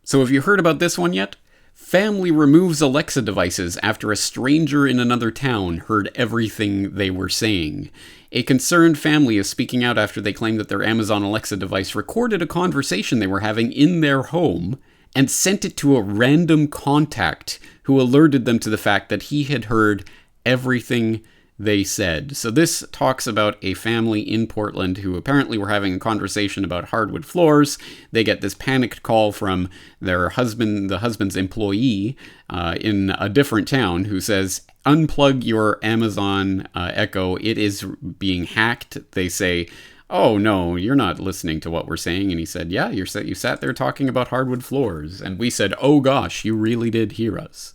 So have you heard about this one yet? Family removes Alexa devices after a stranger in another town heard everything they were saying. A concerned family is speaking out after they claim that their Amazon Alexa device recorded a conversation they were having in their home and sent it to a random contact who alerted them to the fact that he had heard everything they said. So this talks about a family in Portland who apparently were having a conversation about hardwood floors. They get this panicked call from their husband, the husband's employee in a different town, who says, unplug your Amazon Echo. It is being hacked. They say, oh, no, you're not listening to what we're saying. And he said, yeah, you sat there talking about hardwood floors. And we said, oh, gosh, you really did hear us.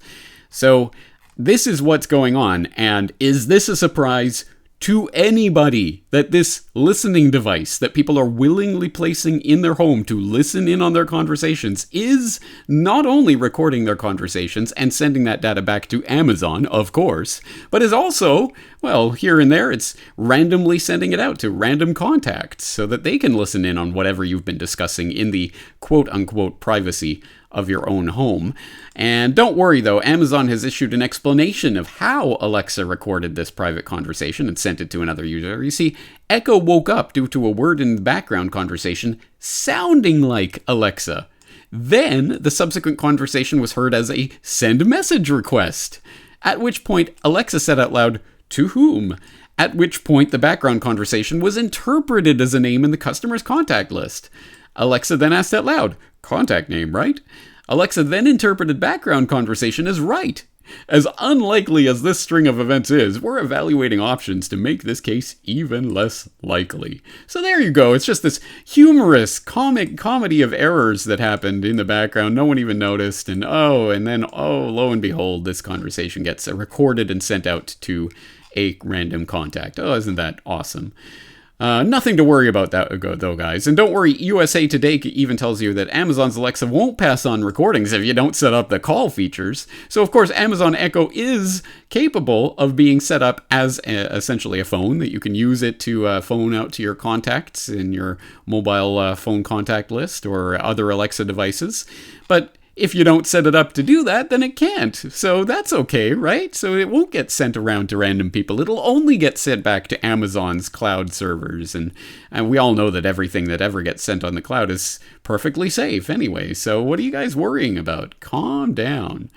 So this is what's going on, and is this a surprise to anybody that this listening device that people are willingly placing in their home to listen in on their conversations is not only recording their conversations and sending that data back to Amazon, of course, but is also, well, here and there, it's randomly sending it out to random contacts so that they can listen in on whatever you've been discussing in the quote-unquote privacy of your own home. And don't worry though, Amazon has issued an explanation of how Alexa recorded this private conversation and sent it to another user. You see, Echo woke up due to a word in the background conversation sounding like Alexa. Then the subsequent conversation was heard as a send message request, at which point Alexa said out loud, to whom? At which point the background conversation was interpreted as a name in the customer's contact list. Alexa then asked out loud, contact name, right? Alexa then interpreted background conversation as right. As unlikely as this string of events is, we're evaluating options to make this case even less likely. So there you go. It's just this humorous comedy of errors that happened in the background. No one even noticed. And then lo and behold, this conversation gets recorded and sent out to a random contact. Oh, isn't that awesome? Nothing to worry about that though, guys. And don't worry, USA Today even tells you that Amazon's Alexa won't pass on recordings if you don't set up the call features. So, of course, Amazon Echo is capable of being set up as essentially a phone that you can use it to phone out to your contacts in your mobile phone contact list or other Alexa devices. But if you don't set it up to do that, then it can't. So that's okay, right? So it won't get sent around to random people. It'll only get sent back to Amazon's cloud servers. And we all know that everything that ever gets sent on the cloud is perfectly safe anyway. So what are you guys worrying about? Calm down.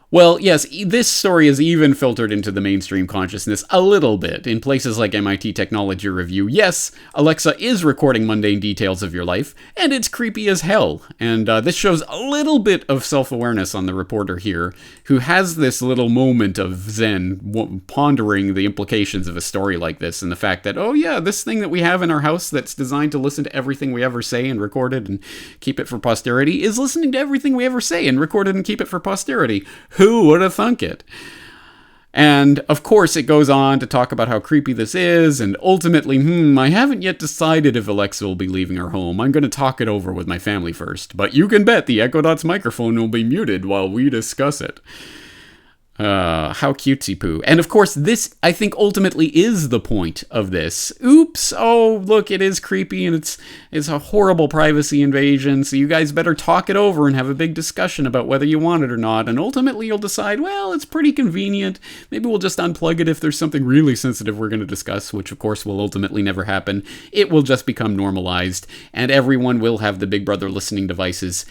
Well, yes, this story is even filtered into the mainstream consciousness a little bit. In places like MIT Technology Review, yes, Alexa is recording mundane details of your life, and it's creepy as hell. And this shows a little bit of self-awareness on the reporter here, who has this little moment of zen, pondering the implications of a story like this, and the fact that, oh yeah, this thing that we have in our house that's designed to listen to everything we ever say and record it and keep it for posterity is listening to everything we ever say and record it and keep it for posterity. Who would have thunk it? And of course it goes on to talk about how creepy this is, and ultimately, I haven't yet decided if Alexa will be leaving our home. I'm going to talk it over with my family first, but you can bet the Echo Dot's microphone will be muted while we discuss it. How cutesy poo. And of course, this, I think, ultimately is the point of this. Oops, oh, look, it is creepy, and it's a horrible privacy invasion, so you guys better talk it over and have a big discussion about whether you want it or not, and ultimately you'll decide, well, it's pretty convenient, maybe we'll just unplug it if there's something really sensitive we're going to discuss, which of course will ultimately never happen. It will just become normalized, and everyone will have the Big Brother listening devices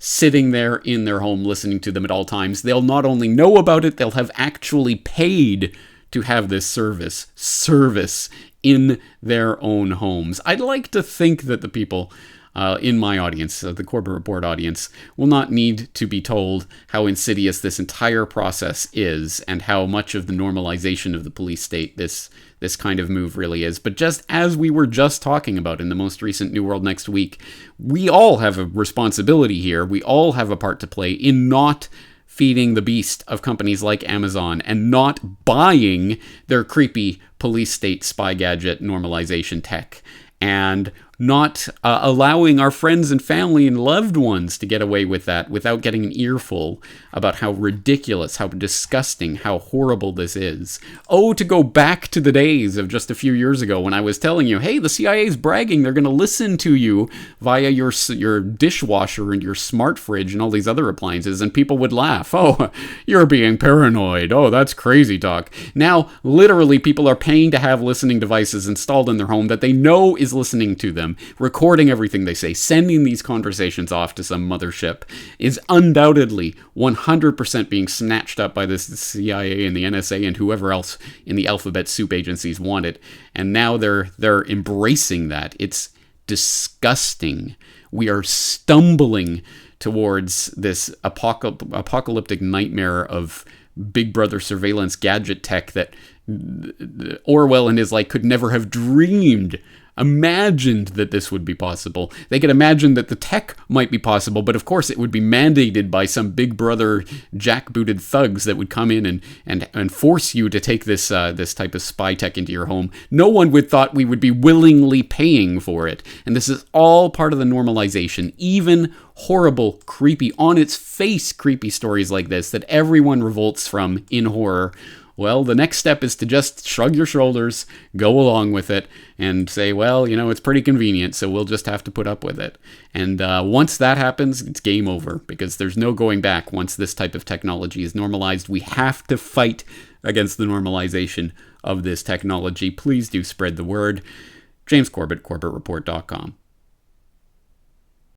sitting there in their home listening to them at all times. They'll not only know about it, they'll have actually paid to have this service in their own homes. I'd like to think that the people in my audience, the Corbett Report audience, will not need to be told how insidious this entire process is and how much of the normalization of the police state this kind of move really is. But just as we were just talking about in the most recent New World Next Week, we all have a responsibility here. We all have a part to play in not feeding the beast of companies like Amazon and not buying their creepy police state spy gadget normalization tech. And not allowing our friends and family and loved ones to get away with that without getting an earful about how ridiculous, how disgusting, how horrible this is. Oh, to go back to the days of just a few years ago when I was telling you, hey, the CIA's bragging, they're going to listen to you via your dishwasher and your smart fridge and all these other appliances, and people would laugh. Oh, you're being paranoid. Oh, that's crazy talk. Now, literally, people are paying to have listening devices installed in their home that they know is listening to them, recording everything they say, sending these conversations off to some mothership, is undoubtedly 100% being snatched up by this CIA and the NSA and whoever else in the alphabet soup agencies want it. And now they're embracing that. It's disgusting. We are stumbling towards this apocalyptic nightmare of Big Brother surveillance gadget tech that Orwell and his like could never have imagined that this would be possible. They could imagine that the tech might be possible, but of course it would be mandated by some Big Brother jackbooted thugs that would come in and force you to take this type of spy tech into your home. No one would thought we would be willingly paying for it. And this is all part of the normalization. Even horrible, creepy, on its face creepy stories like this that everyone revolts from in horror. Well, the next step is to just shrug your shoulders, go along with it, and say, well, it's pretty convenient, so we'll just have to put up with it. And once that happens, it's game over, because there's no going back once this type of technology is normalized. We have to fight against the normalization of this technology. Please do spread the word. James Corbett, CorbettReport.com.